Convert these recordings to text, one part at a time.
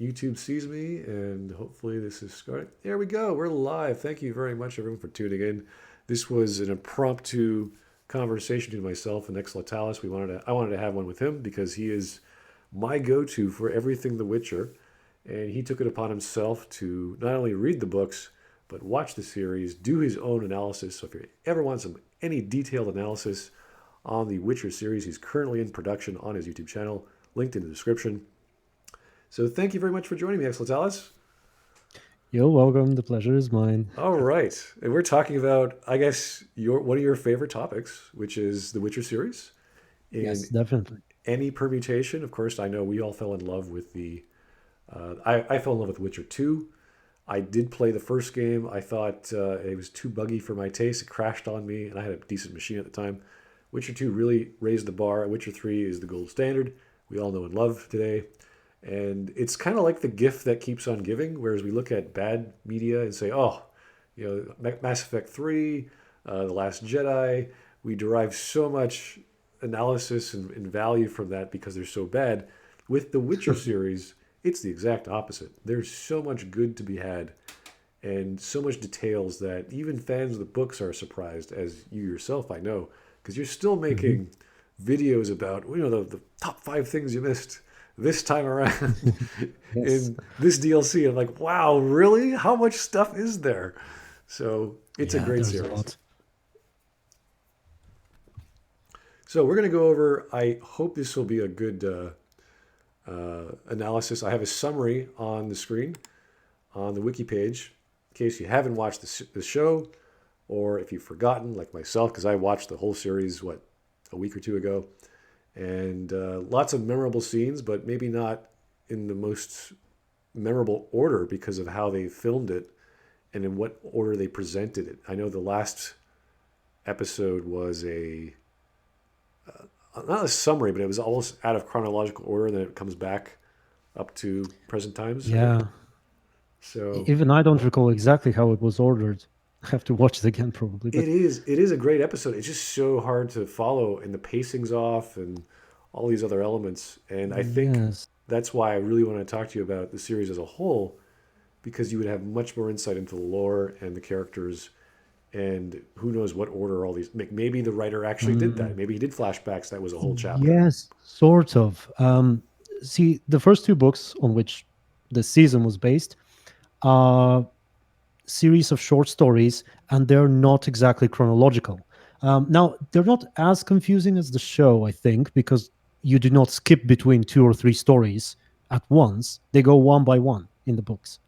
YouTube sees me, and hopefully this is starting. There we go. We're live. Thank you very much, everyone, for tuning in. This was an impromptu conversation between myself and xLetalis. I wanted to have one with him because he is my go-to for everything The Witcher, and he took it upon himself to not only read the books but watch the series, do his own analysis. So if you ever want any detailed analysis on the Witcher series, he's currently in production on his YouTube channel, linked in the description. So thank you very much for joining me, xLetalis. You're welcome. The pleasure is mine. All right, and we're talking about, I guess, your one of your favorite topics, which is the Witcher series. Yes, In definitely. any permutation, of course, I know we all fell in love with the. I fell in love with Witcher 2. I did play the first game. I thought it was too buggy for my taste. It crashed on me, and I had a decent machine at the time. Witcher 2 really raised the bar. Witcher 3 is the gold standard. We all know and love today. And it's kind of like the gift that keeps on giving, whereas we look at bad media and say, oh, Mass Effect 3, The Last Jedi, we derive so much analysis and value from that because they're so bad. With the Witcher series, it's the exact opposite. There's so much good to be had and so much details that even fans of the books are surprised, as you yourself, I know, because you're still Hmm. making videos about the top 5 things you missed this time around Yes. in this DLC. I'm like, wow, really? How much stuff is there? So it's a Yeah, great there's a series. lot. So we're going to go over. I hope this will be a good analysis. I have a summary on the screen on the wiki page in case you haven't watched the show or if you've forgotten, like myself, because I watched the whole series, a week or two ago. And lots of memorable scenes, but maybe not in the most memorable order because of how they filmed it and in what order they presented it. I know the last episode was not a summary, but it was almost out of chronological order, and then it comes back up to present times, I think. Yeah. So Even I don't recall exactly how it was ordered. I have to watch it again probably, but it is a great episode. It's just so hard to follow, and the pacing's off, and all these other elements. And I think yes. that's why I really want to talk to you about the series as a whole, because you would have much more insight into the lore and the characters, and who knows what order all these. Maybe the writer actually did that. Mm, Maybe he did flashbacks. That was a whole chapter. yes, sort of. See, the first two books on which the season was based are series of short stories, and they're not exactly chronological. Now, they're not as confusing as the show, I think, because you do not skip between two or three stories at once. They go one by one in the books,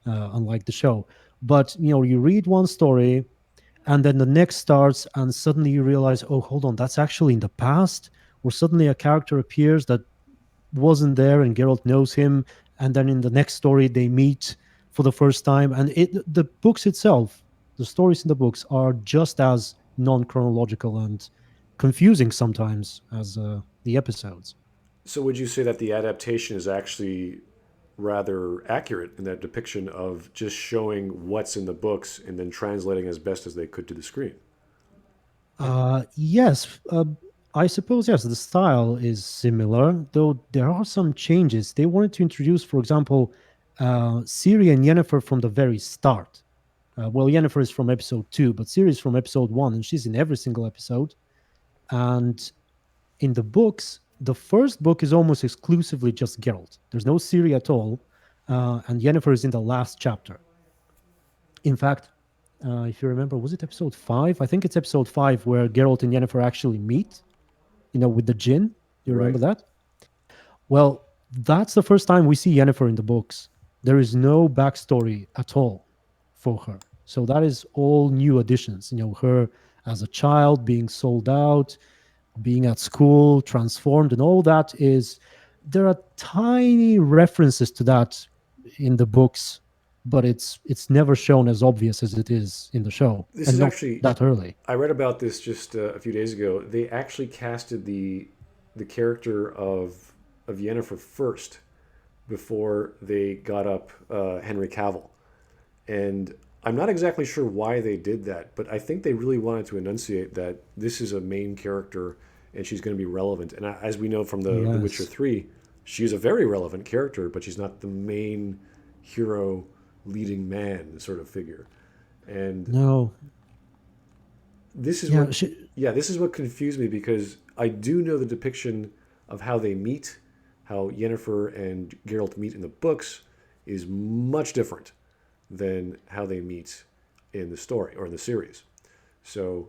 unlike the show. But you read one story, and then the next starts, and suddenly you realize, oh, hold on, that's actually in the past. Or suddenly a character appears that wasn't there and Geralt knows him, and then in the next story they meet for the first time. And the books itself, the stories in the books are just as non-chronological and confusing sometimes as the episodes. So would you say that the adaptation is actually rather accurate in that depiction of just showing what's in the books and then translating as best as they could to the screen? Yes, I suppose yes. The style is similar, though there are some changes. They wanted to introduce, for example, Ciri and Yennefer from the very start. Well, Yennefer is from episode two, but Ciri is from episode one, and she's in every single episode. And in the books, the first book is almost exclusively just Geralt. There's no Ciri at all, and Yennefer is in the last chapter. In fact, if you remember, was it episode five? I think it's episode five where Geralt and Yennefer actually meet. With the Jinn. Do you remember Right. that? Well, that's the first time we see Yennefer in the books. There is no backstory at all for her. So that is all new additions. Her as a child being sold out, being at school, transformed, and all that is. There are tiny references to that in the books, but it's never shown as obvious as it is in the show, This and is not actually that early. I read about this just a few days ago. They actually casted the character of Yennefer first before they got up Henry Cavill, and I'm not exactly sure why they did that, but I think they really wanted to enunciate that this is a main character and she's going to be relevant. And as we know from the Witcher Yes. 3, she's a very relevant character, but she's not the main hero, leading man sort of figure. And No, this is what, yeah, she, yeah, this is what confused me because I do know the depiction of how they meet, how Yennefer and Geralt meet in the books is much different than how they meet in the story or in the series. So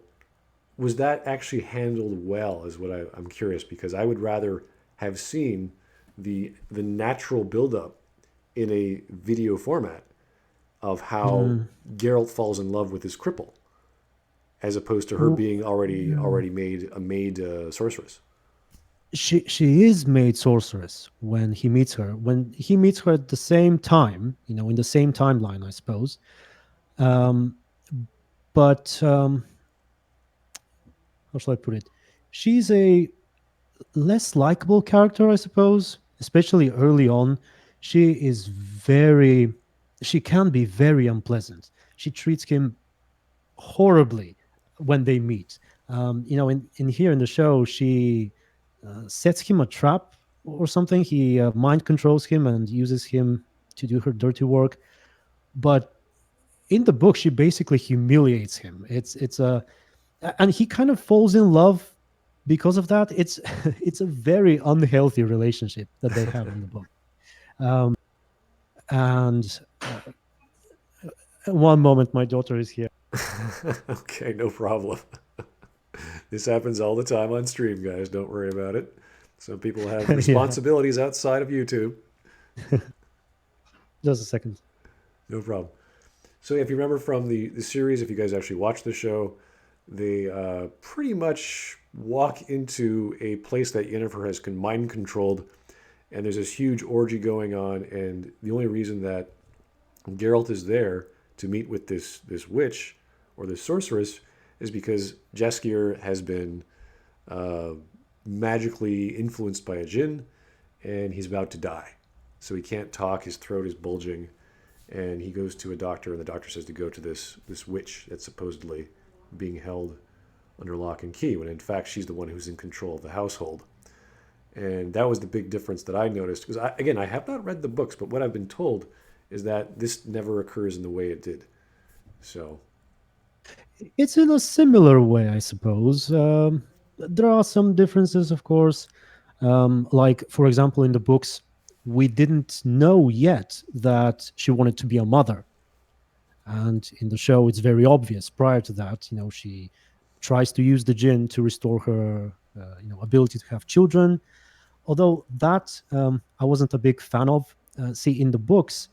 was that actually handled well? Is what I'm curious because I would rather have seen the natural buildup in a video format of how mm, Geralt falls in love with his cripple, as opposed to her w- being yeah. already made sorceress. She is made sorceress when he meets her. When he meets her at the same time, in the same timeline, I suppose. Um, but how shall I put it? She's a less likable character, I suppose, especially early on. She is very, she can be very unpleasant. She treats him horribly when they meet. In here in the show, she sets him a trap or something. He mind controls him and uses him to do her dirty work. But in the book, she basically humiliates him. And he kind of falls in love because of that. It's it's a very unhealthy relationship that they have in the book. Um, and one moment, my daughter is here. Okay, no problem. This happens all the time on stream, guys. Don't worry about it. Some people have Yeah, responsibilities outside of YouTube. just a second. No problem. So if you remember from the series, if you guys actually watch the show, they pretty much walk into a place that Yennefer has mind controlled, and there's this huge orgy going on. And the only reason that Geralt is there to meet with this witch or this sorceress is because Jaskier has been uh, magically influenced by a djinn, and he's about to die. So he can't talk. His throat is bulging, and he goes to a doctor, and the doctor says to go to this witch that's supposedly being held under lock and key, when in fact she's the one who's in control of the household. And that was the big difference that I noticed because again, I have not read the books, but what I've been told is that this never occurs in the way it did. So It's in a similar way, I suppose. There are some differences, of course. Like, for example, in the books, we didn't know yet that she wanted to be a mother. And in the show, it's very obvious prior to that. She tries to use the jinn to restore her, ability to have children. Although that I wasn't a big fan of. See, in the books,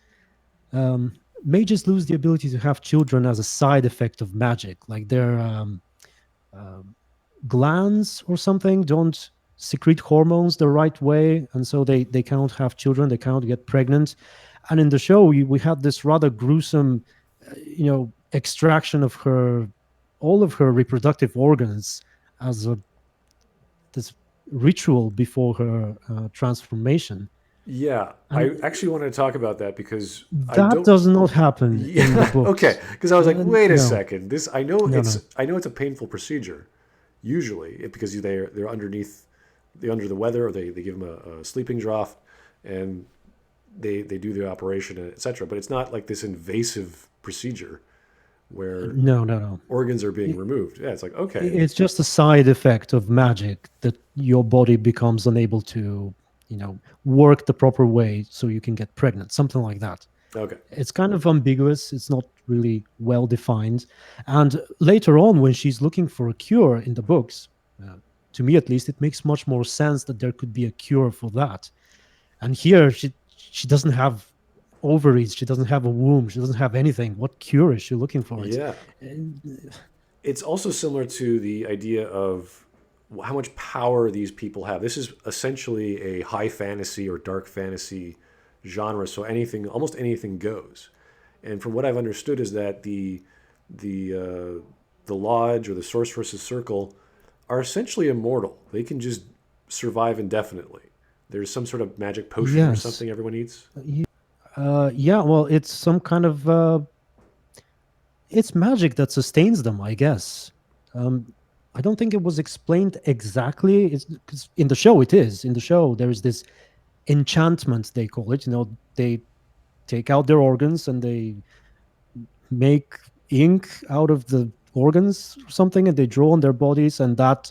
um, mages lose the ability to have children as a side effect of magic. Like their um, glands or something don't secrete hormones the right way, and so they cannot have children. They cannot get pregnant. And in the show, we had this rather gruesome, extraction of her, all of her reproductive organs as this ritual before her transformation. yeah, And I actually wanted to talk about that because I that don't. does not happen in the Yeah, okay. books. Because I was like, wait a No, second. This no, no. I know it's a painful procedure, usually because they're underneath, they're under the weather, or they give them a sleeping draught, and they do the operation, etc. But it's not like this invasive procedure where No, no, no. organs are being It, removed. Yeah, it's like okay, it's just a side effect of magic that your body becomes unable to, work the proper way so you can get pregnant, something like that. okay, It's kind of ambiguous. It's not really well defined. And later on, when she's looking for a cure in the books, uh, to me at least, it makes much more sense that there could be a cure for that. And here, she doesn't have ovaries. She doesn't have a womb. She doesn't have anything. What cure is she looking for? yeah. Uh, It's also similar to the idea of how much power these people have. This is essentially a high fantasy or dark fantasy genre, so anything, almost anything goes. And from what I've understood is that the the lodge or the sorceresses circle are essentially immortal. They can just survive indefinitely. There's some sort of magic potion or yes. something everyone eats. Yeah. Well, it's some kind of it's magic that sustains them, I guess. Um, I don't think it was explained exactly. It's 'cause in the show. It is in the show. There is this. enchantment, they call it. They take out their organs and they make ink out of the organs or something, and they draw on their bodies, and that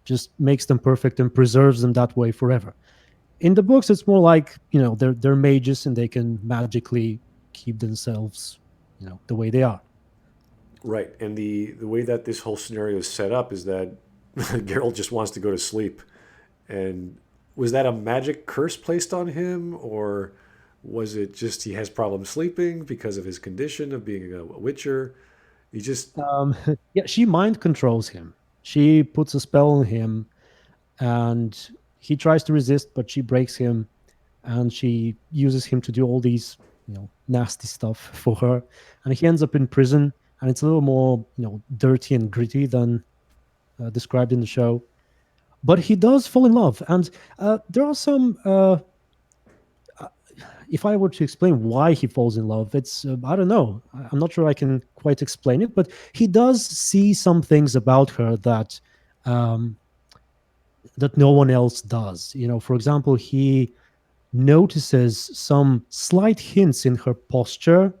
just makes them perfect and preserves them that way forever. In the books, it's more like, they're mages and they can magically keep themselves, the way they are. Right. And the way that this whole scenario is set up is that Geralt just wants to go to sleep. And was that a magic curse placed on him, or was it just he has problems sleeping because of his condition of being a witcher? He just Yeah, she mind controls him. She puts a spell on him, and he tries to resist, but she breaks him, and she uses him to do all these, nasty stuff for her. And he ends up in prison, and it's a little more, dirty and gritty than described in the show. But he does fall in love, and there are some. If I were to explain why he falls in love, it's I don't know. I'm not sure I can quite explain it, but he does see some things about her um, that no one else does. For example, he notices some slight hints in her posture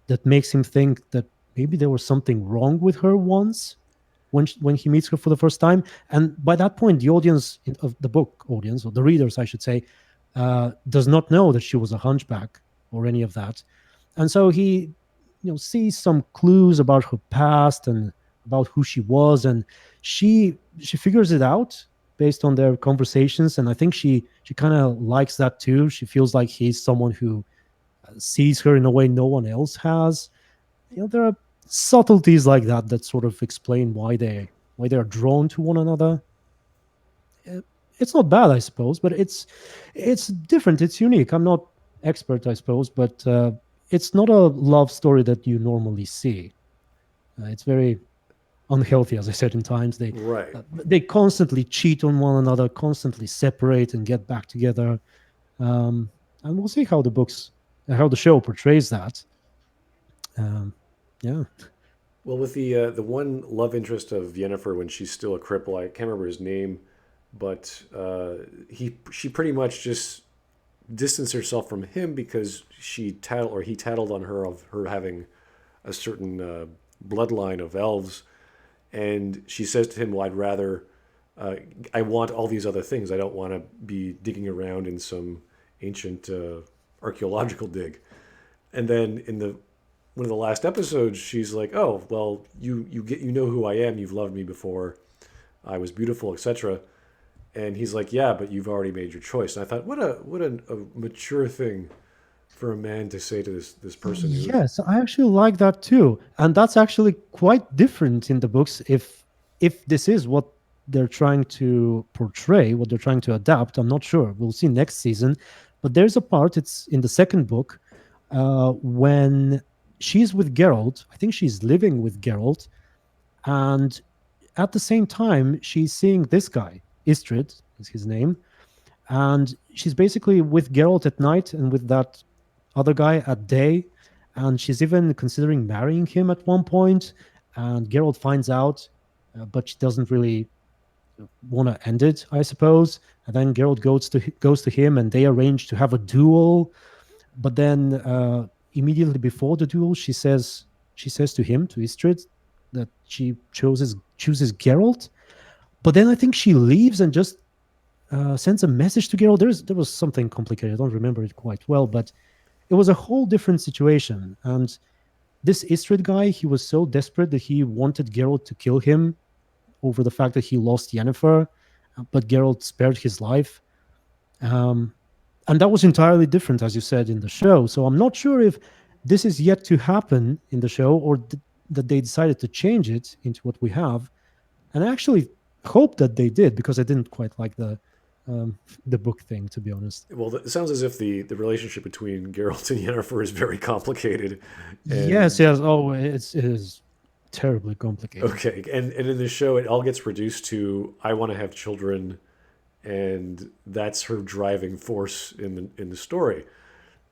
that makes him think that maybe there was something wrong with her once when he meets her for the first time. And by that point, the audience of the book audience, or the readers, I should say, does not know that she was a hunchback or any of that. And so he, sees some clues about her past and about who she was, and she figures it out based on their conversations. And I think she kind of likes that too. She feels like he's someone who sees her in a way no one else has. There are subtleties like that that sort of explain why they are drawn to one another. Uh, It's not bad, I suppose, but it's different. It's unique. I'm not expert, I suppose, but it's not a love story that you normally see. It's very unhealthy, as I said in times. They right. they constantly cheat on one another, constantly separate and get back together. And we'll see how the show portrays that. Um, yeah. Well, with the one love interest of Yennefer when she's still a cripple, I can't remember his name, but she pretty much just distanced herself from him because he tattled on her of her having a certain bloodline of elves, and she says to him, "Well, I'd rather uh, I want all these other things. I don't want to be digging around in some ancient archaeological dig." And then in the one of the last episodes, she's like, "Oh, well, you know who I am. You've loved me before. I was beautiful, etc." And he's like, "Yeah, but you've already made your choice." And I thought, a mature thing for a man to say to this person who, Yes, I actually like that too, and that's actually quite different in the books. If this is what they're trying to portray, what they're trying to adapt, I'm not sure. We'll see next season. But there's a part. It's in the second book when she's with Geralt. I think she's living with Geralt, and at the same time, she's seeing this guy. Istrid is his name, and she's basically with Geralt at night and with that other guy at day, and she's even considering marrying him at one point. And Geralt finds out, but she doesn't really want to end it, I suppose. And then Geralt goes to him, and they arrange to have a duel. But then immediately before the duel, she says to him, to Istrid, that she chooses Geralt. But then I think she leaves and just sends a message to Geralt. There was something complicated. I don't remember it quite well, but it was a whole different situation. And this Istrid guy, he was so desperate that he wanted Geralt to kill him over the fact that he lost Yennefer, but Geralt spared his life. Um, and that was entirely different, as you said in the show. So I'm not sure if this is yet to happen in the show, or that they decided to change it into what we have. And I actually hope that they did, because I didn't quite like the book thing, to be honest. well, it sounds as if the relationship between Geralt and Yennefer is very complicated, Yes, and yes. Oh, it is terribly complicated. okay, and in the show, it all gets reduced to I want to have children, and that's her driving force in the story.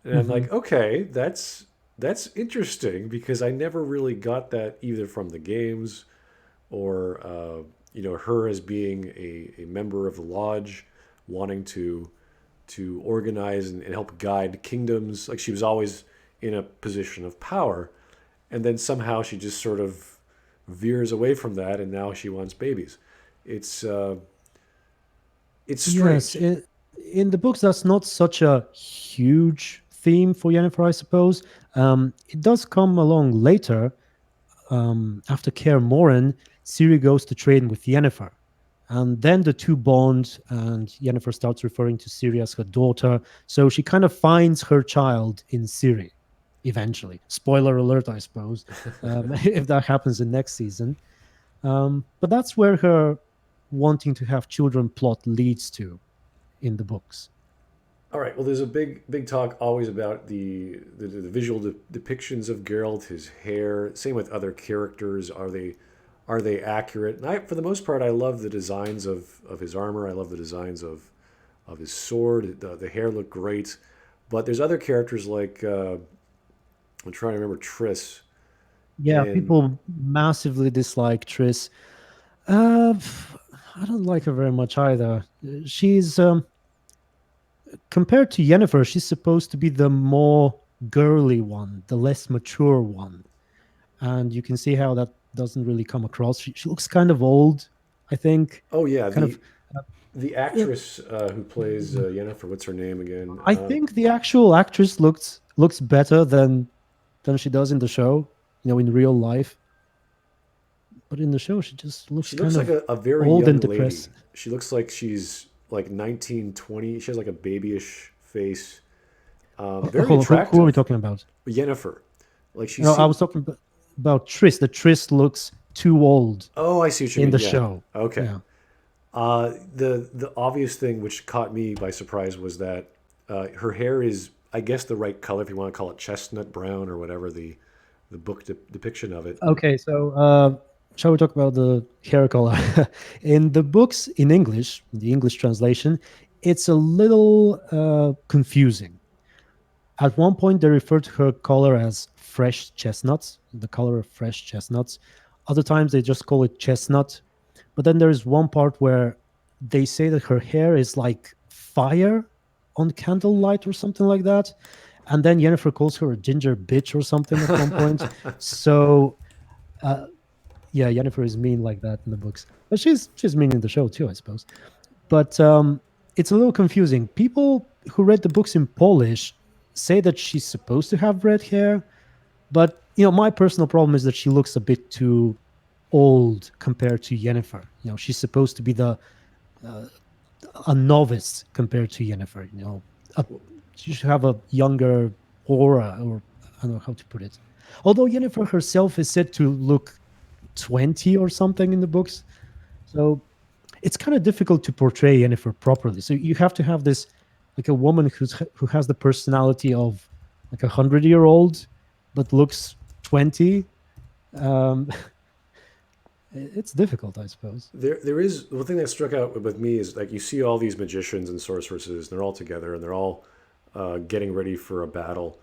And I'm Hmm. like, okay, that's interesting because I never really got that either from the games or her as being a member of the lodge wanting to to organize and help guide kingdoms. Like she was always in a position of power, and then somehow she just sort of veers away from that, and now she wants babies. It's uh, it's Yes, strange. in the books, that's not such a huge theme for Yennefer, I suppose. It does come along later. After Kaer Morhen, Ciri goes to train with Yennefer. And then the two bond, and Yennefer starts referring to Ciri as her daughter. So she kind of finds her child in Ciri eventually. Spoiler alert, I suppose, if that happens in next season. But that's where her wanting to have children plot leads to in the books. All right. Well, there's a big talk always about the visual depictions of Geralt, his hair. Same with other characters. Are they accurate? And for the most part, I love the designs of his armor. I love the designs of his sword. The hair looked great. But there's other characters like I'm trying to remember Triss, Yeah, and people massively dislike Triss. Uh, I don't like her very much either. She's compared to Yennefer, she's supposed to be the more girly one, the less mature one, and you can see how that doesn't really come across. She looks kind of old, I think. oh yeah, Kind of. the uh, actress who plays Yennefer. What's her name again? I think the actual actress looks better than she does in the show. In real life, but in the show, she just looks She looks kind like of a very old and young depressed. lady. She looks like she's like 19, 20. She has like a babyish face. Very Who are we attractive. talking about? Yennefer. Like she No, I seemed. was talking about Triss. The Triss looks too old Oh, I see what you in mean. the Yeah. show. Okay. Yeah. The obvious thing which caught me by surprise was that her hair is, I guess, the right color if you want to call it chestnut brown or whatever the book depiction of it. Okay, so shall we talk about the hair color? In the books in English, the English translation, it's a little confusing. At one point, they refer to her color as fresh chestnuts, the color of fresh chestnuts. Other times, they just call it chestnut. But then there's one part where they say that her hair is like fire on candlelight or something like that. And then Yennefer calls her a ginger bitch or something at one point. So uh, yeah, Yennefer is mean like that in the books, but she's mean in the show too, I suppose. But it's a little confusing. People who read the books in Polish say that she's supposed to have red hair, but my personal problem is that she looks a bit too old compared to Yennefer. She's supposed to be uh, a novice compared to Yennefer. A, she should have a younger aura, or I don't know how to put it. Although Yennefer herself is said to look 20 or something in the books. So it's kind of difficult to portray Yennefer properly. So you have to have this like a woman who has the personality of like 100-year-old but looks 20. Um, it's difficult, I suppose. There is one thing that struck out with me is like you see all these magicians and sorceresses, and they're all together, and they're all getting ready for a battle.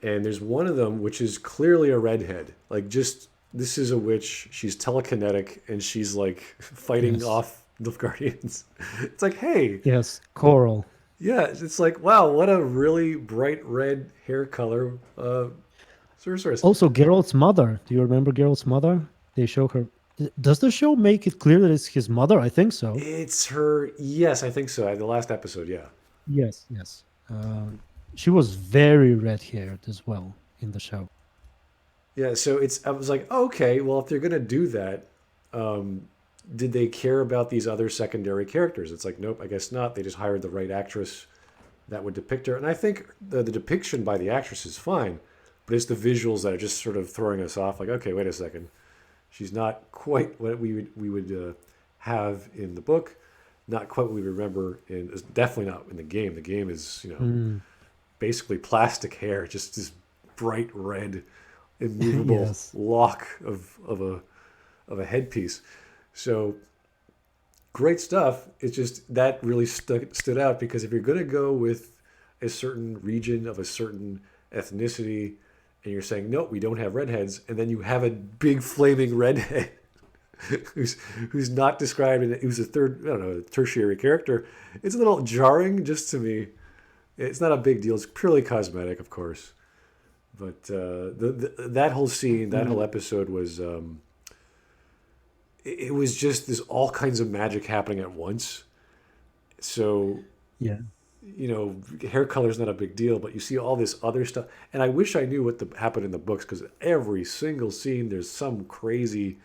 And there's one of them which is clearly a redhead. Like just this is a witch. She's telekinetic, and she's like fighting Yes. off Nilfgaardians. It's like, hey, Yes. Coral. yeah. It's like, wow, what a really bright red hair color, sorceress. Also, Geralt's mother. Do you remember Geralt's mother? They show her. Does the show make it clear that it's his mother? I think so. It's her. Yes, I think so. The last episode, yeah. Yes, yes. She was very red haired as well in the show. Yeah, so I was like, okay, well, if they're gonna do that, um, did they care about these other secondary characters? It's like, nope, I guess not. They just hired the right actress that would depict her, and I think the depiction by the actress is fine, but it's the visuals that are just sort of throwing us off. Like, okay, wait a second, she's not quite what we would have in the book, not quite what we remember in. Is definitely not in the game. The game is Mm, basically plastic hair, just this bright red immovable yes. lock of a headpiece. So great stuff. It's just that really stood out because if you're going to go with a certain region of a certain ethnicity and you're saying no, we don't have redheads, and then you have a big flaming redhead who's who's not described and who's a third, I don't know, tertiary character, it's a little jarring just to me. It's not a big deal. It's purely cosmetic, of course. But that whole scene, that whole Mm, episode was it was just there's all kinds of magic happening at once. So yeah. hair color is not a big deal, but you see all this other stuff. And I wish I knew what happened in the books because every single scene there's some crazy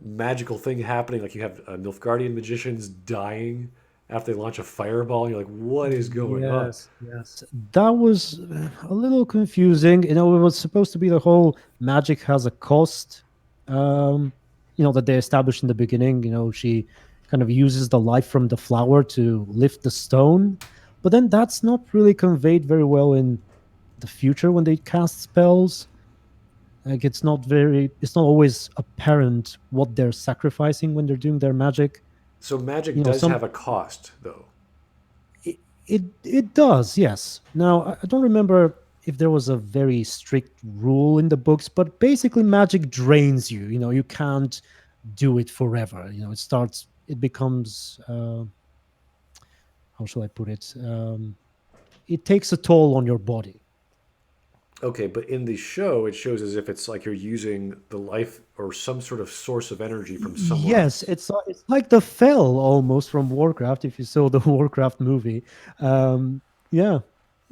magical thing happening. Like you have Nilfgaardian magicians dying after they launch a fireball. And you're like, what is going on? Yes, yes. That was a little confusing. It was supposed to be the whole magic has a cost, um, that they established in the beginning. She kind of uses the life from the flower to lift the stone. But then that's not really conveyed very well in the future when they cast spells. Like it's not always apparent what they're sacrificing when they're doing their magic. So magic You know, does some have a cost, though. it does, yes. Now I don't remember if there was a very strict rule in the books, but basically magic drains you. You can't do it forever. It becomes how shall I put it? It takes a toll on your body. Okay, but in the show, it shows as if it's like you're using the life or some sort of source of energy from somewhere Yes, else. it's like the Fell almost from Warcraft. If you saw the Warcraft movie, yeah,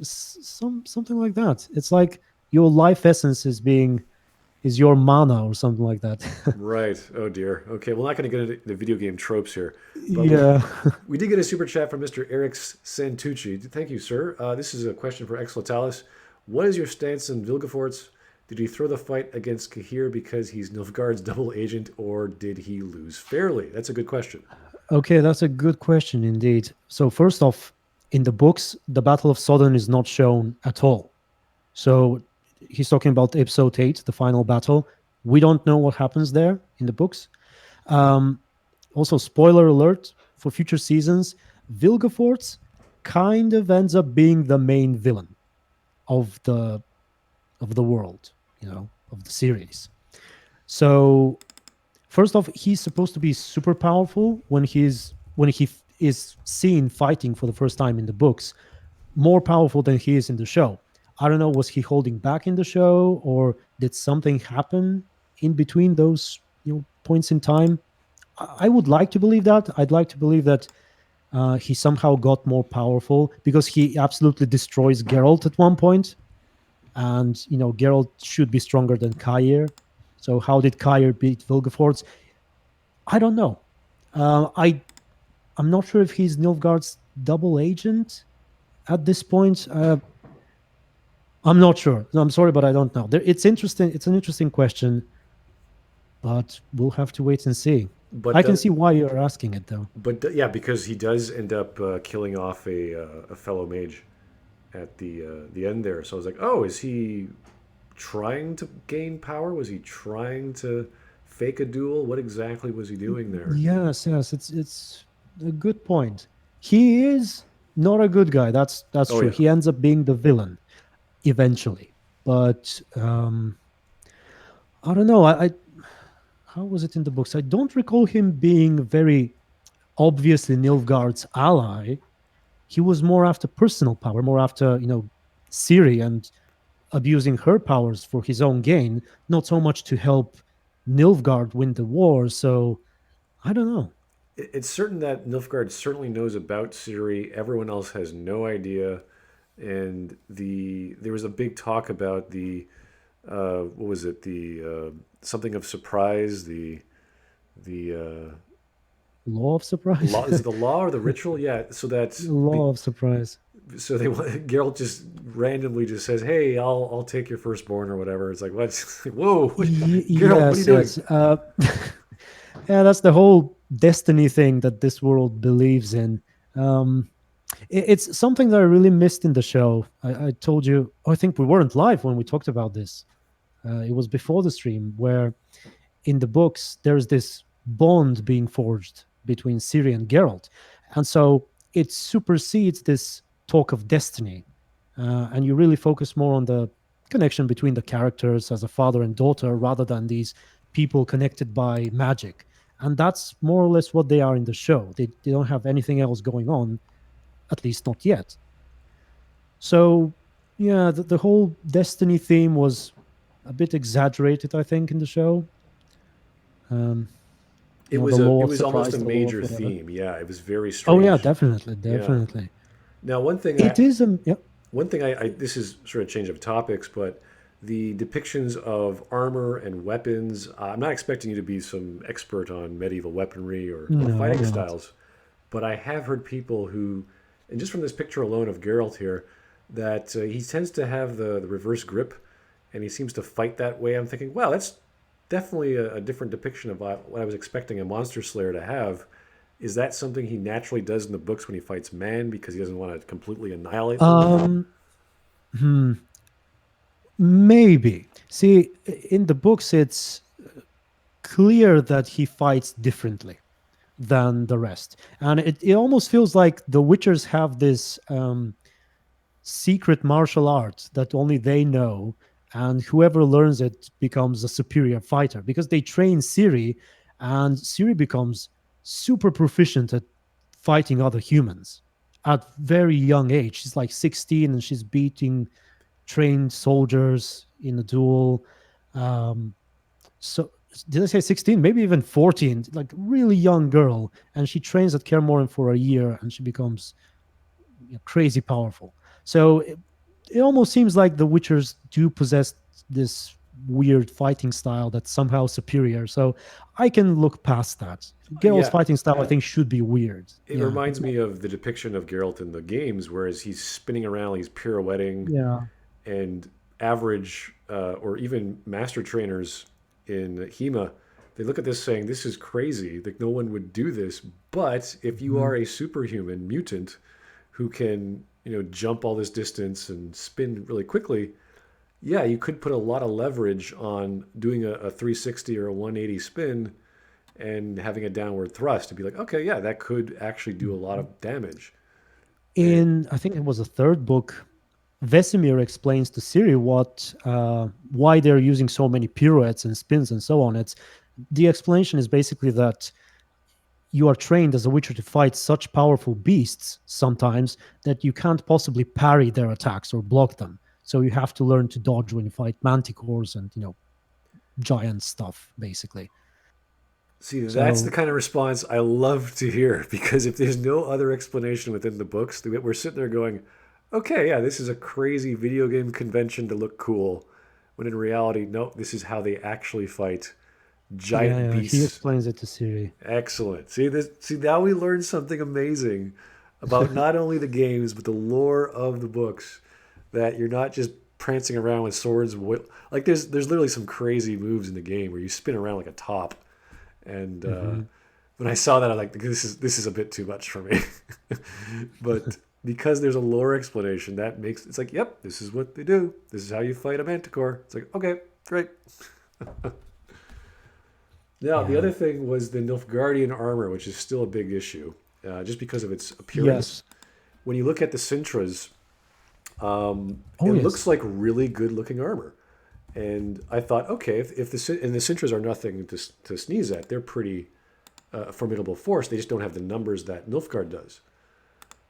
something like that. It's like your life essence is your mana or something like that. Right. Oh dear. Okay, we're not going to get into the video game tropes here, but we Yeah. we did get a super chat from Mr. Eric Santucci. Thank you, sir. This is a question for xLetalis. What is your stance on Vilgefortz? Did he throw the fight against Cahir because he's Nilfgaard's double agent, or did he lose fairly? That's a good question. Okay, that's a good question indeed. So first off, in the books, the Battle of Sodden is not shown at all. So he's talking about episode 8, the final battle. We don't know what happens there in the books. Um, Also, spoiler alert for future seasons, Vilgefortz kind of ends up being the main villain of the world, of the series. So first off, he's supposed to be super powerful when he is seen fighting for the first time in the books, more powerful than he is in the show. I don't know, was he holding back in the show, or did something happen in between those points in time? I would like to believe that. I'd like to believe that he somehow got more powerful because he absolutely destroys Geralt at one point, and Geralt should be stronger than Kair. So how did Kair beat Vilgefortz? I don't know. I'm not sure if he's Nilfgaard's double agent at this point. I'm not sure. No, I'm sorry, but I don't know. It's interesting. It's an interesting question, but we'll have to wait and see. But I can see why you're asking it, though. yeah, because he does end up killing off a fellow mage at the end there. So I was like, oh, is he trying to gain power? Was he trying to fake a duel? What exactly was he doing there? Yes, yes, it's a good point. He is not a good guy. That's Oh true. yeah, He ends up being the villain eventually. But I don't know. I how was it in the books? I don't recall him being very obviously Nilfgaard's ally. He was more after personal power, more after Ciri and abusing her powers for his own gain, not so much to help Nilfgaard win the war. So I don't know. it's certain that Nilfgaard certainly knows about Ciri. Everyone else has no idea. And there was a big talk about the what was it, the something of surprise, the Law of surprise. law, is it the law or the ritual? Yeah, so that's Law of surprise. so they Geralt just randomly just says, "Hey, I'll take your firstborn or whatever." It's like what? Whoa, Geralt, what are you Yes, doing? yes. Yeah, that's the whole destiny thing that this world believes in. Um, it's something that I really missed in the show. I told you, I think we weren't live when we talked about this. It was before the stream, where in the books there's this bond being forged between Ciri and Geralt, and so it supersedes this talk of destiny, and you really focus more on the connection between the characters as a father and daughter rather than these people connected by magic. And that's more or less what they are in the show. They don't have anything else going on, at least not yet. So yeah, the whole destiny theme was a bit exaggerated, I think, in the show. Um, the It law of was almost a surprise, the law of major whatever. theme. Yeah, it was very Oh yeah, strange. definitely, Yeah. definitely. Now, It is yeah. I this is sort of change of topics, but the depictions of armor and weapons. I'm not expecting you to be some expert on medieval weaponry or No, I'm fighting not. styles, but I have heard people who, and just from this picture alone of Geralt here, that he tends to have the reverse grip, and he seems to fight that way. I'm thinking, wow, that's definitely a different depiction of what I was expecting a monster slayer to have. Is that something he naturally does in the books when he fights man because he doesn't want to completely annihilate them? Um, hmm, maybe. See, in the books, it's clear that he fights differently than the rest, and it almost feels like the Witchers have this secret martial art that only they know, and whoever learns it becomes a superior fighter because they train Ciri, and Ciri becomes super proficient at fighting other humans at very young age. She's like 16 and she's beating trained soldiers in a duel. Um, so did I say 16? Maybe even 14, like really young girl, and she trains at Kaer for a year and she becomes crazy powerful. So it almost seems like the Witchers do possess this weird fighting style that's somehow superior. So I can look past that. Geralt's Yeah, fighting style, I think, should be weird. it Yeah. reminds me of the depiction of Geralt in the games, whereas he's spinning around, he's pirouetting, Yeah. and average or even master trainers in HEMA, they look at this saying, "This is crazy. Like no one would do this." But if you Mhm. are a superhuman mutant who can, jump all this distance and spin really quickly, yeah, you could put a lot of leverage on doing a 360 or a 180 spin and having a downward thrust to be like, okay, yeah, that could actually do a lot Mhm. of damage. And In, I think it was the third book, Vesemir explains to Ciri why they're using so many pirouettes and spins and so on. It's the explanation is basically that you are trained as a witcher to fight such powerful beasts sometimes that you can't possibly parry their attacks or block them. So you have to learn to dodge when you fight manticores and giant stuff basically. see, that's the So kind of response I love to hear because if there's no other explanation within the books, we're sitting there going, okay, yeah, this is a crazy video game convention to look cool. When in reality, no, this is how they actually fight yeah, giant yeah, he beasts. explains it to Siri. Excellent. See this. See now we learned something amazing about not only the games but the lore of the books. That you're not just prancing around with swords. Like there's literally some crazy moves in the game where you spin around like a top. And Hmm. when I saw that, I was like, this is a bit too much for me. But because there's a lore explanation, that makes it's like, yep, this is what they do. This is how you fight a manticore. It's like, okay, great. Now, the Yeah. other thing was the Nilfgaardian armor, which is still a big issue, just because of its appearance. Yes. When you look at the Sintras, Oh it yes. looks like really good looking armor. And I thought, okay, if and the Sintras are nothing to sneeze at, they're pretty formidable force. They just don't have the numbers that Nilfgaard does.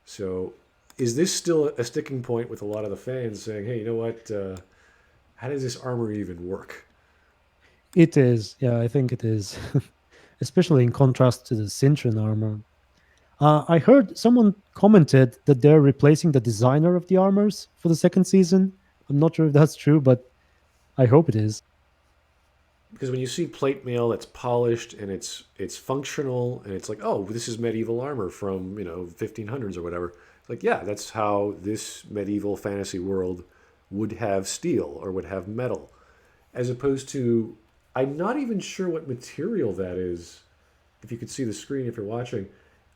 So, is this still a sticking point with a lot of the fans saying, hey, you know what? How does this armor even work? It is. Yeah, I think it is. Especially in contrast to the Sintron armor. I heard someone commented that they're replacing the designer of the armors for the second season. I'm not sure if that's true, but I hope it is. Because when you see plate mail that's polished and it's functional and it's like, oh, this is medieval armor from 1500s or whatever. It's like, yeah, that's how this medieval fantasy world would have steel or would have metal, as opposed to I'm not even sure what material that is. If you could see the screen if you're watching,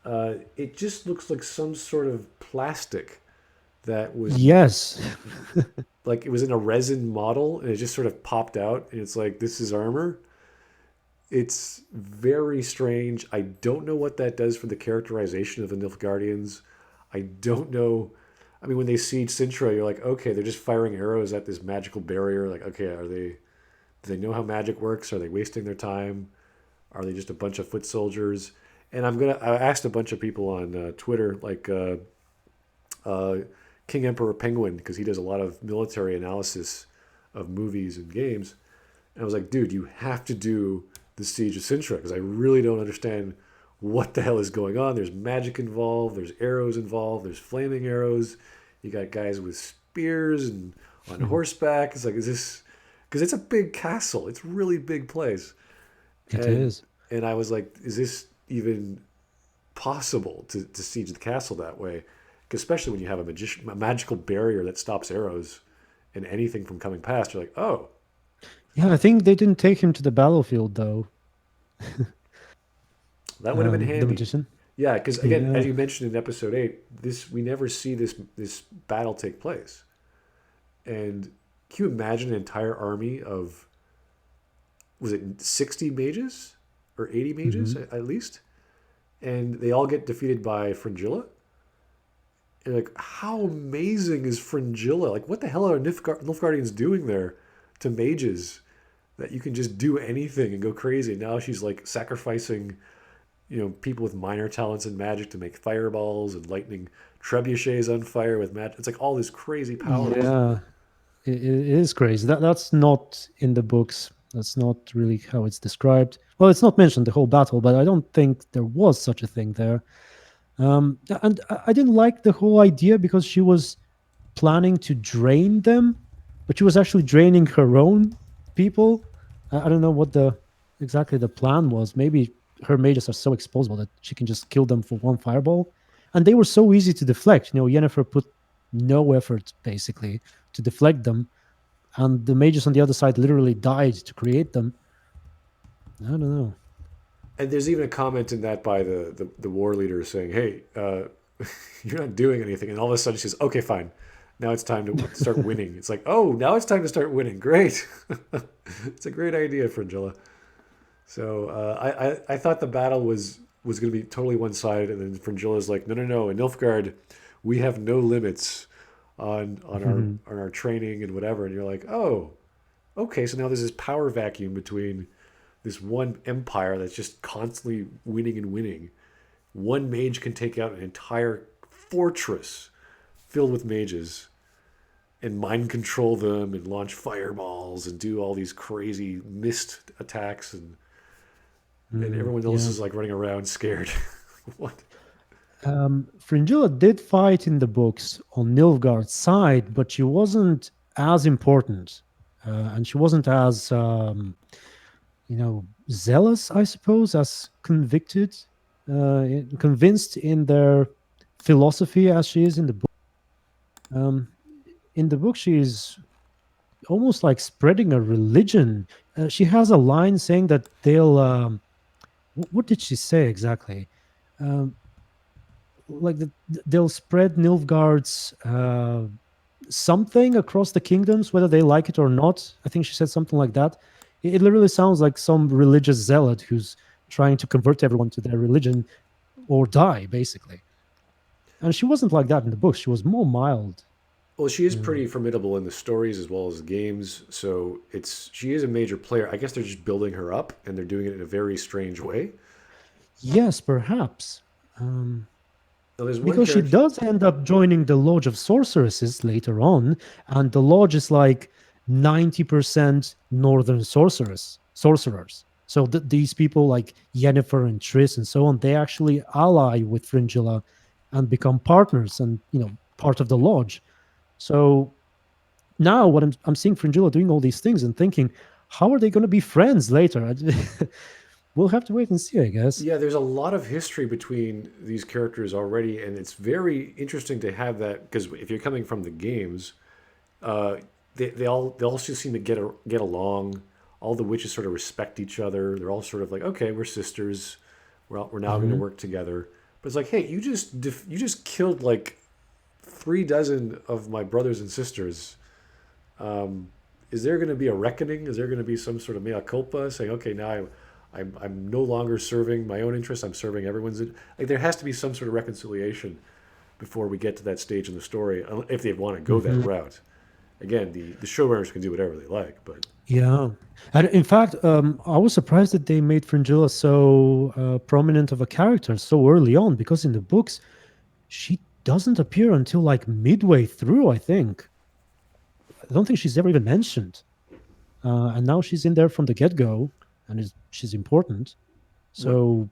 it just looks like some sort of plastic that was Yes. like it was in a resin model and it just sort of popped out and it's like this is armor. It's very strange. I don't know what that does for the characterization of the Nilfgaardians. I don't know. I mean, when they siege Sintra, you're like, okay, they're just firing arrows at this magical barrier. Like, okay, do they know how magic works? Are they wasting their time? Are they just a bunch of foot soldiers? And I asked a bunch of people on Twitter, like, King Emperor Penguin because he does a lot of military analysis of movies and games. And I was like, dude, you have to do the Siege of Sintra because I really don't understand what the hell is going on. There's magic involved, there's arrows involved, there's flaming arrows. You got guys with spears and on horseback. It's like, is this because it's a big castle? It's a really big place. It And is. and I was like, is this even possible to siege the castle that way? Especially when you have a magical barrier that stops arrows and anything from coming past. You're like, oh, Yeah, I think they didn't take him to the battlefield though. that would have been The handy. magician. Yeah, because again, Yeah. as you mentioned in episode 8, this we never see this battle take place. And can you imagine an entire army of was it 60 mages or 80 mages Hmm. at least, and they all get defeated by Fringilla? And like, how amazing is Fringilla? Like, what the hell are Nilfgaardians doing there to mages that you can just do anything and go crazy? And now she's like sacrificing, people with minor talents in magic to make fireballs and lightning trebuchets on fire with magic. It's like all this crazy powers. Yeah, it is crazy. That's not in the books. That's not really how it's described. Well, it's not mentioned the whole battle, but I don't think there was such a thing there. And I didn't like the whole idea because she was planning to drain them, but she was actually draining her own people. I don't know what the exactly the plan was. Maybe her mages are so exposable that she can just kill them for one fireball, and they were so easy to deflect. Yennefer put no effort basically to deflect them, and the mages on the other side literally died to create them. I don't know. And there's even a comment in that by the war leader saying, "Hey, you're not doing anything." And all of a sudden she says, "Okay, fine. Now it's time to start winning." It's like, oh, now it's time to start winning. Great. It's a great idea, Fringilla. So I thought the battle was going to be totally one sided, and then Fringilla's like, no, no, no. In Nilfgaard, we have no limits on our training and whatever. And you're like, oh, okay. So now there's this power vacuum between this one empire that's just constantly winning and winning. One mage can take out an entire fortress filled with mages and mind control them and launch fireballs and do all these crazy mist attacks and everyone else Yeah. is like running around scared. What? Fringilla did fight in the books on Nilfgaard's side, but she wasn't as important, and she wasn't as zealous, I suppose, as convinced in their philosophy as she is in the book. Um, in the book, she is almost like spreading a religion. She has a line saying that they'll. What did she say exactly? Um, like they'll spread Nilfgaard's something across the kingdoms, whether they like it or not. I think she said something like that. It literally sounds like some religious zealot who's trying to convert everyone to their religion or die, basically. And she wasn't like that in the books. She was more mild. Well, she is Uh, pretty formidable in the stories as well as the games. So she is a major player. I guess they're just building her up and they're doing it in a very strange way. yes, perhaps. Um, Now, there's one because she character. does end up joining the Lodge of Sorceresses later on, and the Lodge is like 90% Northern sorcerers. So these people like Yennefer and Triss and so on, they actually ally with Fringilla and become partners and part of the Lodge. So now what I'm seeing Fringilla doing all these things and thinking, how are they going to be friends later? We'll have to wait and see, I guess. Yeah, there's a lot of history between these characters already, and it's very interesting to have that because if you're coming from the games, uh, they all just seem to get along. All the witches sort of respect each other. They're all sort of like, okay, we're sisters. We're now going to Hmm. work together. But it's like, hey, you just killed like 3 dozen of my brothers and sisters. Is there going to be a reckoning? Is there going to be some sort of mea culpa saying, okay, now I'm no longer serving my own interests. I'm serving everyone's. Like there has to be some sort of reconciliation before we get to that stage in the story, if they want to go that Hmm. route. Again, the showrunners can do whatever they like, but Yeah. And in fact, I was surprised that they made Fringilla so prominent of a character so early on, because in the books, she doesn't appear until like midway through, I think. I don't think she's ever even mentioned. And now she's in there from the get go, and she's important. What? So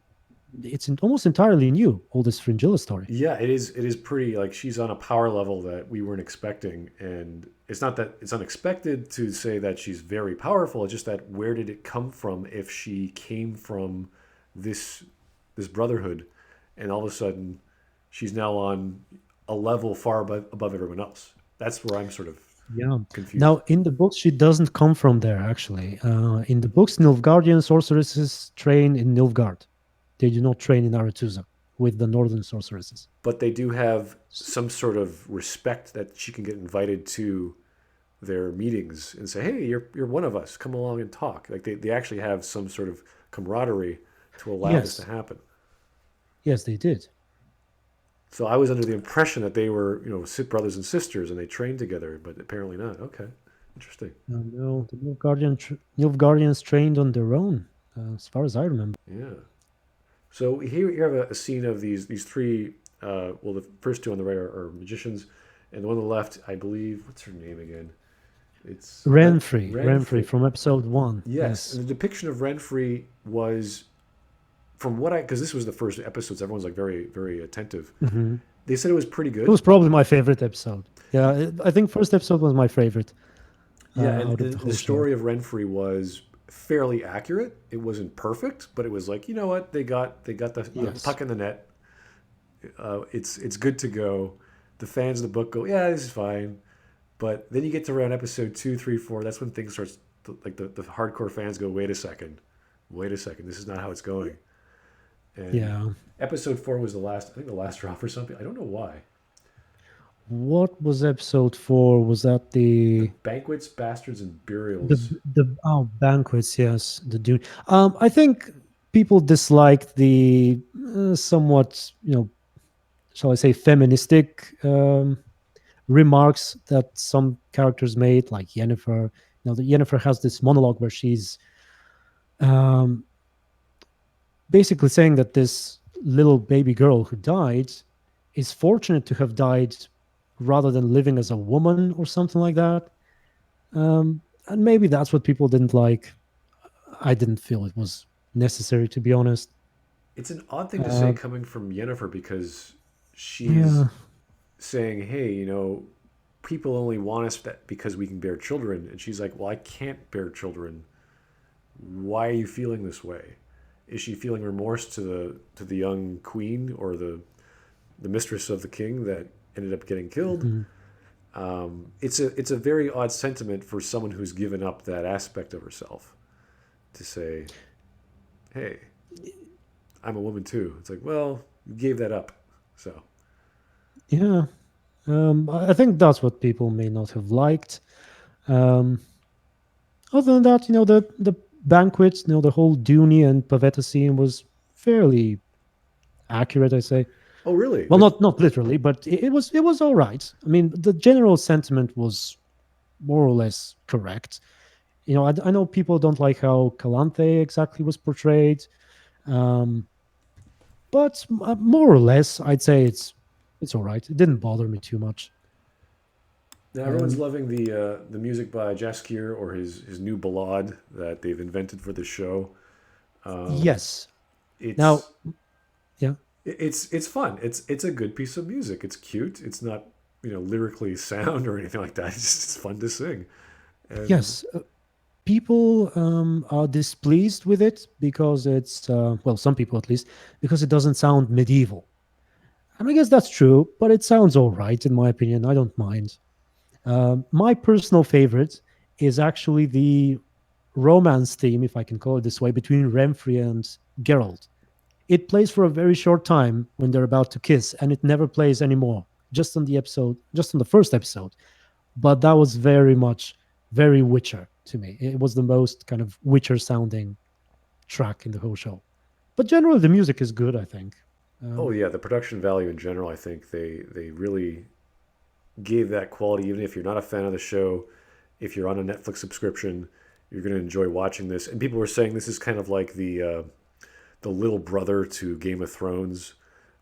almost entirely new, all this Fringilla story. Yeah, it is. It is pretty like she's on a power level that we weren't expecting, and it's not that it's unexpected to say that she's very powerful. It's just that where did it come from? If she came from this this brotherhood, and all of a sudden she's now on a level far above everyone else. That's where I'm sort of Yeah. confused. Now, in the books, she doesn't come from there, actually. In the books, Nilfgaardian sorceresses train in Nilfgaard. They do not train in Aretuza with the northern sorceresses. But they do have some sort of respect that she can get invited to their meetings and say, "Hey, you're one of us. Come along and talk." Like they actually have some sort of camaraderie to allow this to Yes, happen. yes, they did. So I was under the impression that they were, brothers and sisters and they trained together, but apparently not. Okay, interesting. No, the Nilfgaardians trained on their own, as far as I remember. Yeah. So here you have a scene of these three. Well, the first two on the right are magicians, and the one on the left, I believe, what's her name again? It's Renfrey Renfrey. from episode one. Yes, and Yes. the depiction of Renfrey was from what I because this was the first episode, so everyone's like very very attentive. Hmm. They said it was pretty It was good. probably my favorite episode. Yeah, I think first episode was my favorite Yeah, and out of the the whole show. story of Renfrey was fairly accurate. It wasn't perfect, but it was like you know what they got the Yes. puck in the net. It's good to go. The fans of the book go, yeah, this is fine. But then you get to around episode two, three, four. That's when things starts like the hardcore fans go, wait a second, this is not how it's going. And Yeah. episode four was the last, I think the last drop or something. I don't know why. What was episode four? Was that The the banquets, bastards, and the burials. the banquets? Yes, the Dune. I think people disliked the somewhat, shall I say, feministic remarks that some characters made, like Yennefer. The Yennefer has this monologue where she's um, basically saying that this little baby girl who died is fortunate to have died rather than living as a woman or something like that. And maybe that's what people didn't like. I didn't feel it was necessary, to be honest. It's an odd thing to say Uh, coming from Yennefer because she's yeah, saying, hey, people only want us that because we can bear children. And she's like, well, I can't bear children. Why are you feeling this way? Is she feeling remorse to the young queen or the mistress of the king that ended up getting killed? mhm. It's a very odd sentiment for someone who's given up that aspect of herself to say, "Hey, I'm a woman too." It's like, well, you gave that up, so Yeah. I think that's what people may not have liked. Um, Other than that, the banquet, the whole Dooney and Pavetta scene was fairly accurate, I say. oh really? Well, not literally, but it was all right. I mean, the general sentiment was more or less correct. I know people don't like how Calanthe exactly was portrayed, um, but more or less, I'd say it's all right. It didn't bother me too much. Now everyone's Um, loving the music by Jaskier or his new ballad that they've invented for the show. Um, yes. Now, it's yeah, it's fun. It's a good piece of music. It's cute. It's not lyrically sound or anything like that. It's fun to sing. And yes. People are displeased with it because it's well, some people at least, because it doesn't sound medieval. And I guess that's true, but it sounds all right in my opinion. I don't mind. My personal favorite is actually the romance theme, if I can call it this way, between Renfrey and Geralt. It plays for a very short time when they're about to kiss, and it never plays anymore. Just on the first episode. But that was very much very Witcher to me. It was the most kind of Witcher sounding track in the whole show. But generally, the music is good, I think. oh Um, yeah, the production value in general, I think they really gave that quality. Even if you're not a fan of the show, if you're on a Netflix subscription, you're going to enjoy watching this. And people were saying this is kind of like the little brother to Game of Thrones,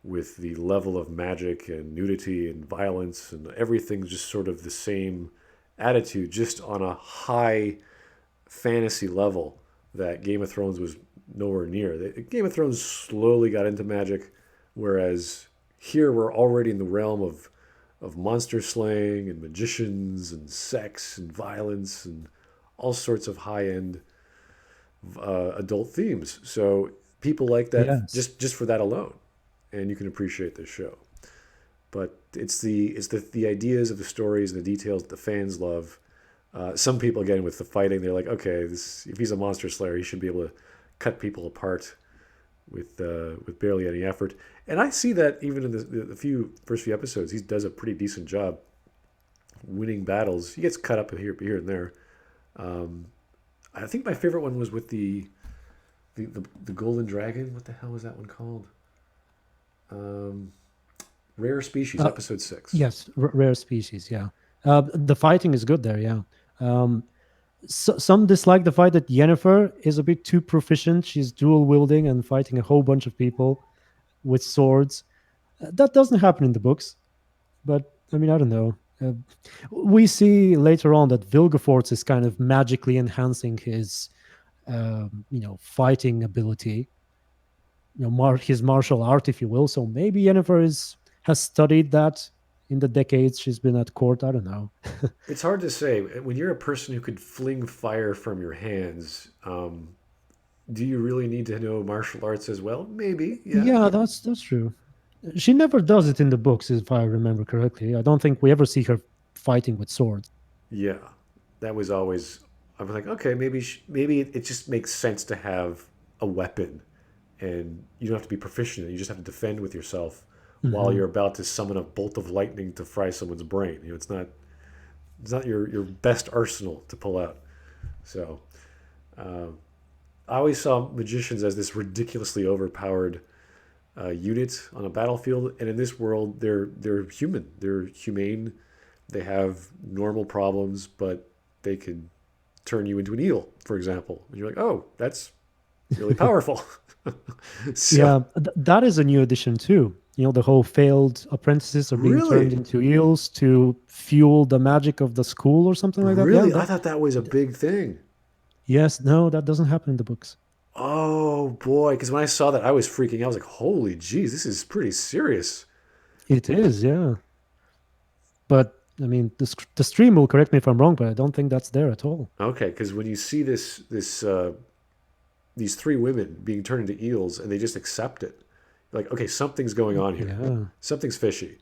with the level of magic and nudity and violence and everything's just sort of the same attitude, just on a high fantasy level that Game of Thrones was nowhere near. Game of Thrones slowly got into magic, whereas here we're already in the realm of monster slaying and magicians and sex and violence and all sorts of high end adult themes. So people like that Yes. just for that alone, and you can appreciate this show. But it's the ideas of the stories and the details that the fans love. Some people, again, with the fighting, they're like, okay, this if he's a monster slayer, he should be able to cut people apart with barely any effort. And I see that even in the first few episodes, he does a pretty decent job winning battles. He gets cut up here and there. Um, I think my favorite one was with the golden dragon. What the hell was that one called? Um, Rare Species, Uh, episode 6. yes, rare species. Yeah, the fighting is good there. Yeah. Um, some dislike the fact that Yennefer is a bit too proficient. She's dual wielding and fighting a whole bunch of people with swords. That doesn't happen in the books, but I mean, I don't know. We see later on that Vilgefortz is kind of magically enhancing his, fighting ability, his martial art, if you will. So maybe Yennefer has studied that in the decades she's been at court. I don't know. It's hard to say. When you're a person who could fling fire from your hands, do you really need to know martial arts as well? Maybe, yeah. Yeah, that's true. She never does it in the books, if I remember correctly. I don't think we ever see her fighting with swords. Yeah. That was always, I was like, okay, maybe it just makes sense to have a weapon and you don't have to be proficient. You just have to defend with yourself while Hmm. you're about to summon a bolt of lightning to fry someone's brain. It's not your best arsenal to pull out. So, uh, I always saw magicians as this ridiculously overpowered unit on a battlefield, and in this world, they're human. They're humane. They have normal problems, but they can turn you into an eel, for example. And you're like, oh, that's really powerful. So, Yeah, that is a new addition too. The whole failed apprentices are being turned really, into eels to fuel the magic of the school or something like that. Yeah, really, I thought that was a big thing. yes, no, that doesn't happen in the books. Oh boy, because when I saw that, I was freaking out. I was like, holy jeez, this is pretty serious. It is, yeah. But I mean, the stream will correct me if I'm wrong, but I don't think that's there at all. Okay, because when you see these three women being turned into eels and they just accept it, like, okay, something's going on here. Yeah. Something's fishy.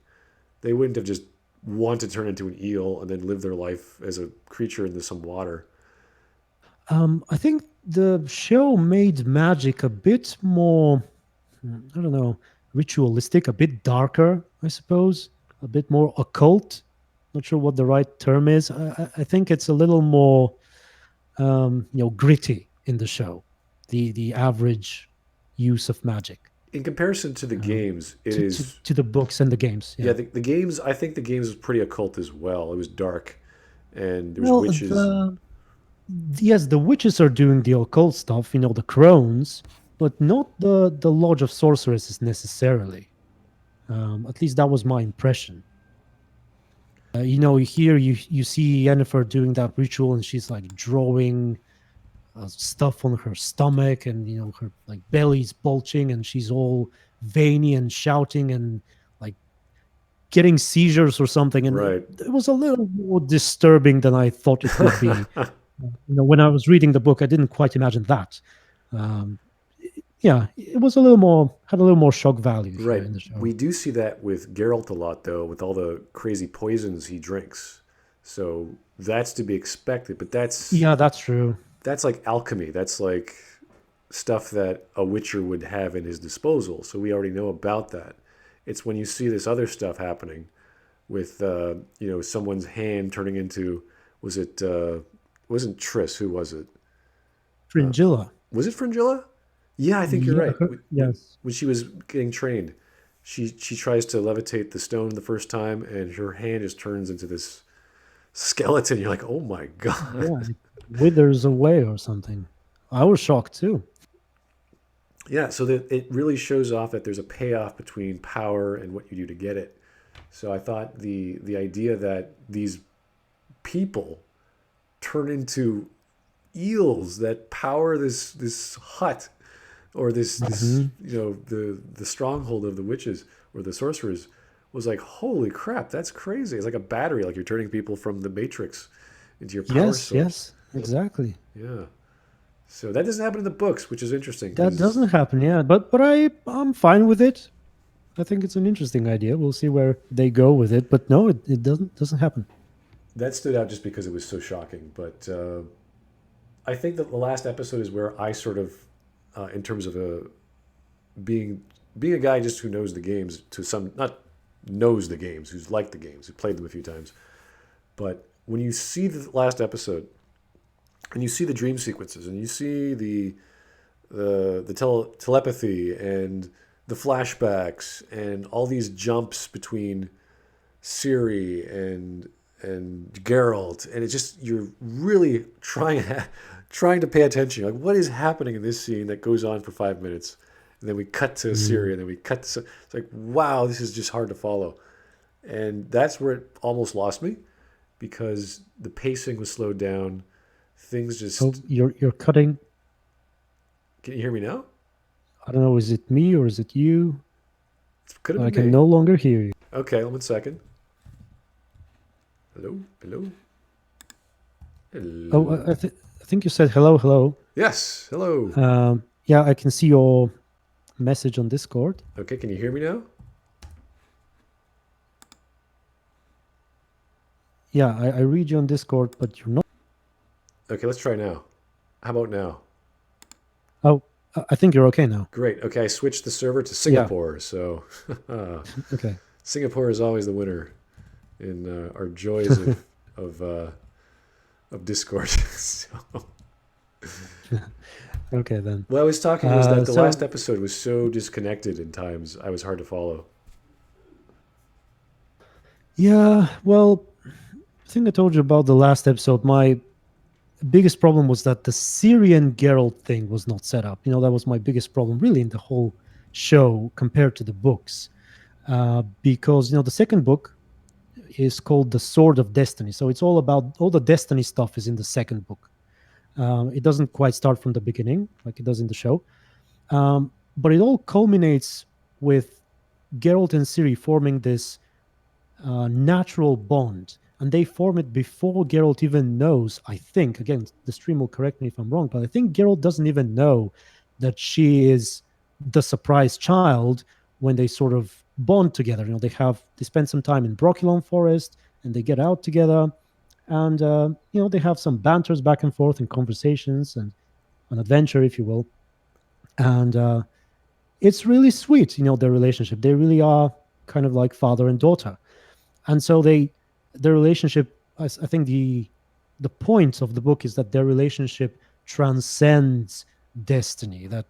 They wouldn't have just wanted to turn into an eel and then live their life as a creature in some water. I think the show made magic a bit more, I don't know, ritualistic, a bit darker, I suppose, a bit more occult. Not sure what the right term is. I think it's a little more, gritty in the show. The average use of magic In comparison to the um, games, it to is, to the books and the games. yeah, Yeah. the games, I think the games was pretty occult as well. It was dark and there was Well, witches. yes, the witches are doing the occult stuff, the crones, but not the Lodge of Sorceresses necessarily. At least that was my impression. Here you see Yennefer doing that ritual, and she's like drawing stuff on her stomach, and her like belly's bulging, and she's all veiny and shouting and like getting seizures or something. And Right. it was a little more disturbing than I thought it would be. When I was reading the book, I didn't quite imagine that. Um, yeah, it was had a little more shock value here Right. in the show. We do see that with Geralt a lot, though, with all the crazy poisons he drinks. So that's to be expected. But that's Yeah, that's true. that's like alchemy. That's like stuff that a witcher would have in his disposal. So we already know about that. It's when you see this other stuff happening with someone's hand turning into, was it wasn't Triss, who was it? Fringilla. Was it Fringilla? Yeah, I think you're Yeah, right. yes. When she was getting trained, she tries to levitate the stone the first time, and her hand just turns into this skeleton. You're like, oh my god. Yeah, it withers away or something. I was shocked too. Yeah, so that it really shows off that there's a payoff between power and what you do to get it. So I thought the idea that these people turn into eels that power this hut, or this Hmm. the stronghold of the witches or the sorcerers, was like, holy crap, that's crazy. It's like a battery, like you're turning people from the matrix into your power Yes, source. yes, exactly. Yeah. So that doesn't happen in the books, which is interesting That doesn't because happen, yeah. But I'm fine with it. I think it's an interesting idea. We'll see where they go with it. But no, it doesn't happen. that stood out just because it was so shocking. But I think that the last episode is where I sort of, in terms of being being a guy just who knows the games to some, not knows the games, who's liked the games, who played them a few times. But when you see the last episode and you see the dream sequences and you see the telepathy and the flashbacks and all these jumps between Siri and Geralt, and it's just, you're really trying to pay attention. You're like, what is happening in this scene that goes on for 5 minutes, and then we cut to Mm. Siri, and then we cut to, it's like, wow, this is just hard to follow, and that's where it almost lost me because the pacing was slowed down. Things Oh, just, you're cutting. can you hear me now? I don't know. Is it me or is it you? It could have I been can me. no longer hear you. Okay, 1 second. Hello, hello, Oh, hello. I think you said hello, hello. Yes, hello. Yeah, I can see your message on Discord. Okay, can you hear me now? Yeah, I read you on Discord, but you're not. Okay, let's try now. How about now? Oh, I think you're okay now. Great. Okay, I switched the server to Yeah. Singapore, so Okay. Singapore is always the winner in our joys of uh, of Discord. So, Okay then. what I was talking was that the last So episode was so disconnected in times. I was hard to follow. yeah, well, I think I told you about the last episode. My biggest problem was that the Syrian Geralt thing was not set up. That was my biggest problem, really, in the whole show compared to the books. Because the second book is called The Sword of Destiny, so it's all the Destiny stuff is in the second book. It doesn't quite start from the beginning like it does in the show, but it all culminates with Geralt and Ciri forming this natural bond. And they form it before Geralt even knows. I think, again, the stream will correct me if I'm wrong, but I think Geralt doesn't even know that she is the surprise child when they sort of bond together. They spend some time in Brocculon Forest and they get out together, and they have some banters back and forth and conversations and an adventure, if you will. And it's really sweet, their relationship. They really are kind of like father and daughter. And so their relationship, I think the point of the book is that their relationship transcends destiny, that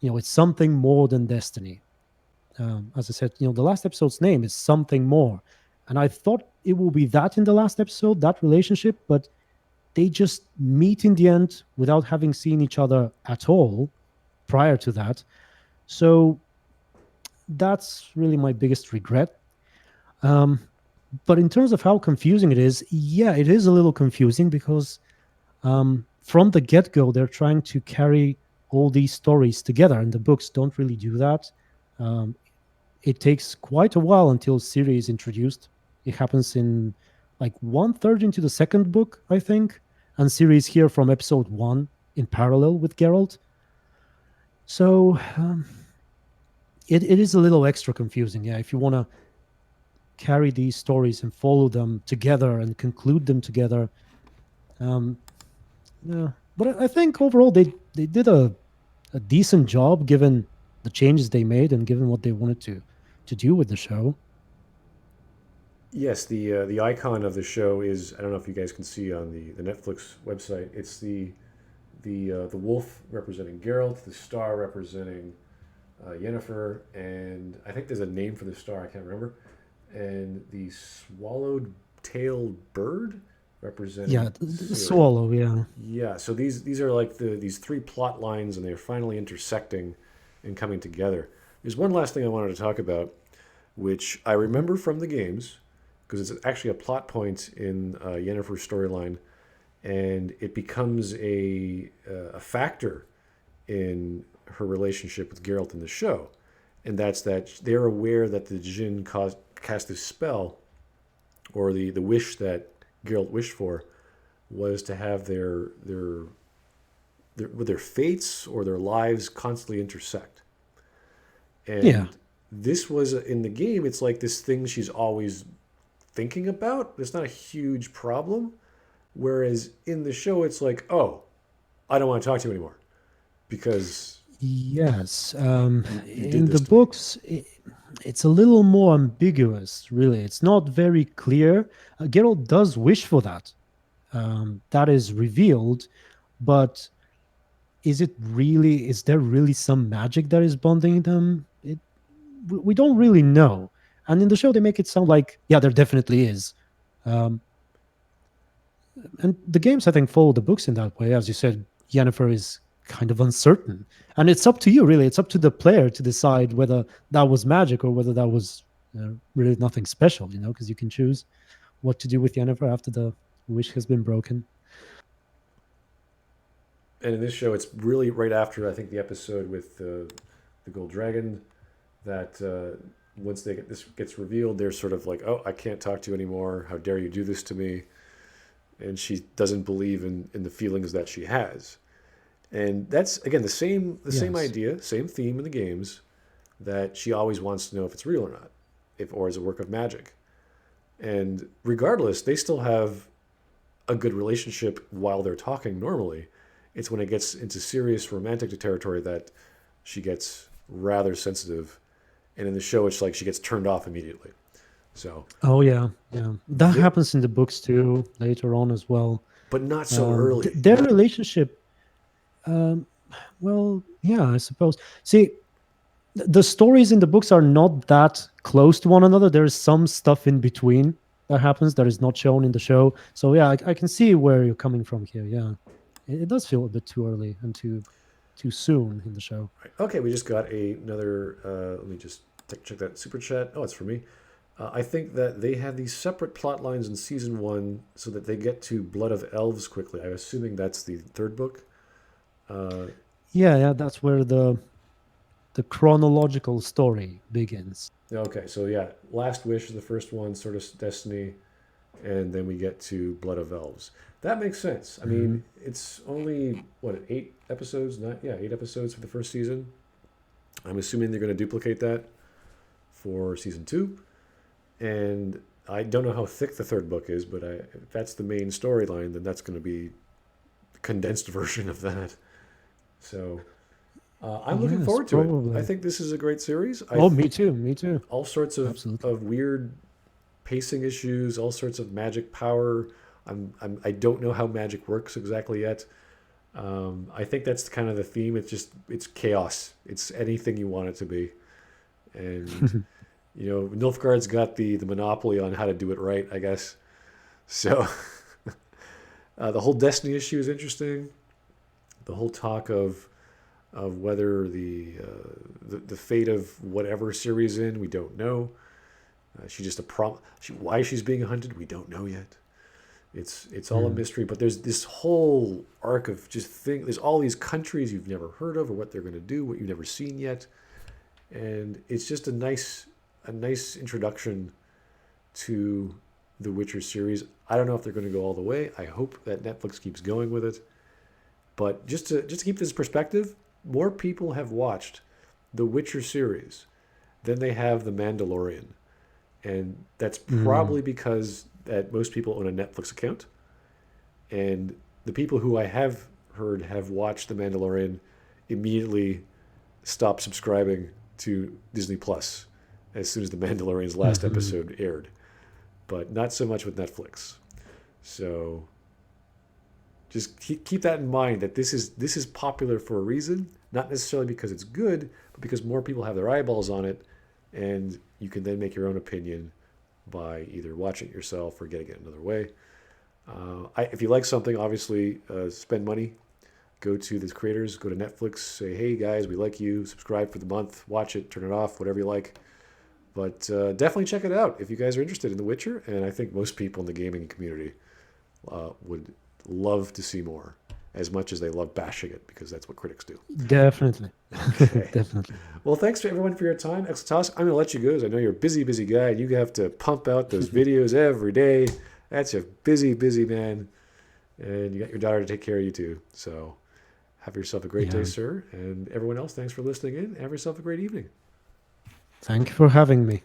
it's something more than destiny. As I said, the last episode's name is Something More, and I thought it will be that in the last episode, that relationship, but they just meet in the end without having seen each other at all prior to that. So that's really my biggest regret. um, but in terms of how confusing it is, yeah, it is a little confusing because from the get go, they're trying to carry all these stories together, and the books don't really do that. Um, it takes quite a while until Ciri is introduced. It happens in like one third into the second book, I think, and Ciri is here from episode one in parallel with Geralt. So it is a little extra confusing, yeah, if you want to carry these stories and follow them together and conclude them together. Um, yeah, but I think overall they did a decent job given the changes they made and given what they wanted to do with the show. Yes, the icon of the show is, I don't know if you guys can see on the Netflix website. It's the wolf representing Geralt, the star representing Yennefer, and I think there's a name for the star, I can't remember, and the swallowed tailed bird Yeah, representing the Ciri. swallow. Yeah, Yeah, so these are like these three plot lines, and they're finally intersecting and coming together. There's one last thing I wanted to talk about, which I mhm. remember from the games, because it's actually a plot point in Yennefer's storyline, and it becomes a factor in her relationship with Geralt in the show, and that's that they're aware that the Jinn cast this spell, or the wish that Geralt wished for was to have their fates or their lives constantly intersect. Yeah, And this was in the game, it's like this thing she's always thinking about. It's not a huge problem. Whereas in the show, it's like, oh, I don't want to talk to you anymore because yes. you did In this the to me. books, it's a little more ambiguous. Really, it's not very clear. Geralt does wish for that. That is revealed, but is it really? Is there really some magic that is bonding them? We don't really know. And in the show, they make it sound like, yeah, there definitely is. Um, and the games, I think, follow the books in that way. As you said, Yennefer is kind of uncertain. And it's up to you, really. It's up to the player to decide whether that was magic or whether that was really nothing special, because you can choose what to do with Yennefer after the wish has been broken. And in this show, it's really right after, I think, the episode with the Gold Dragon that once this gets revealed, they're sort of like, oh, I can't talk to you anymore. How dare you do this to me? And she doesn't believe in the feelings that she has. And that's again the same Yes. idea, same theme in the games, that she always wants to know if it's real or not, if or is a work of magic. And regardless, they still have a good relationship while they're talking normally. It's when it gets into serious romantic territory that she gets rather sensitive. And in the show, it's like she gets turned off immediately. So, Oh, yeah. Yeah. That th- happens in the books too, later on as well. but not so early. Their relationship, um, well, yeah, I suppose. See, the stories in the books are not that close to one another. There is some stuff in between that happens that is not shown in the show. So yeah, I can see where you're coming from here. Yeah, it does feel a bit too early and too soon in the show. Right. Okay, we just got another. Let me just check that super chat. Oh, it's for me. I think that they have these separate plot lines in season one so that they get to Blood of Elves quickly. I'm assuming that's the third book. Uh, Yeah, yeah, that's where the chronological story begins. okay, so yeah, Last Wish is the first one, sort of Destiny, and then we get to Blood of Elves. That makes sense. I Hmm. mean, it's only what 8 episodes? Not yeah, 8 episodes for the first season. I'm assuming they're going to duplicate that for season two. And I don't know how thick the third book is, but if that's the main storyline, then that's going to be a condensed version of that. So I'm looking Yes, forward to it. I probably. think this is a great series. Oh, me too. Me too. All sorts Absolutely. of weird pacing issues, all sorts of magic power. I don't know how magic works exactly yet. I think that's kind of the theme. It's chaos. It's anything you want it to be, and Nilfgaard's got the monopoly on how to do it right, I guess. So the whole Destiny issue is interesting. The whole talk of whether the fate of whatever series in, we don't know. She just a prom. Why she's being hunted, we don't know yet. It's all a Hmm. mystery. But there's this whole arc of just think. There's all these countries you've never heard of, or what they're going to do, what you've never seen yet, and it's just a nice introduction to the Witcher series. I don't know if they're going to go all the way. I hope that Netflix keeps going with it. But just to keep this perspective, more people have watched the Witcher series than they have the Mandalorian, and that's Hmm. probably because that most people own a Netflix account, and the people who I have heard have watched the Mandalorian immediately stopped subscribing to Disney Plus as soon as the Mandalorian's last Hmm. episode aired, but not so much with Netflix. So just keep that in mind that this is popular for a reason, not necessarily because it's good, but because more people have their eyeballs on it, and you can then make your own opinion by either watching it yourself or getting it another way. If you like something, obviously spend money. Go to the creators, go to Netflix, say, hey guys, we like you, subscribe for the month, watch it, turn it off, whatever you like. But definitely check it out if you guys are interested in The Witcher. And I think most people in the gaming community would love to see more, as much as they love bashing it, because that's what critics do. Definitely. Okay. Definitely. Well, thanks to everyone for your time. xLetalis, I'm going to let you go, because I know you're a busy, busy guy, and you have to pump out those videos every day. That's a busy, busy man. And you got your daughter to take care of you, too. So have yourself a great day, Yeah. sir. And everyone else, thanks for listening in. Have yourself a great evening. Thank you for having me.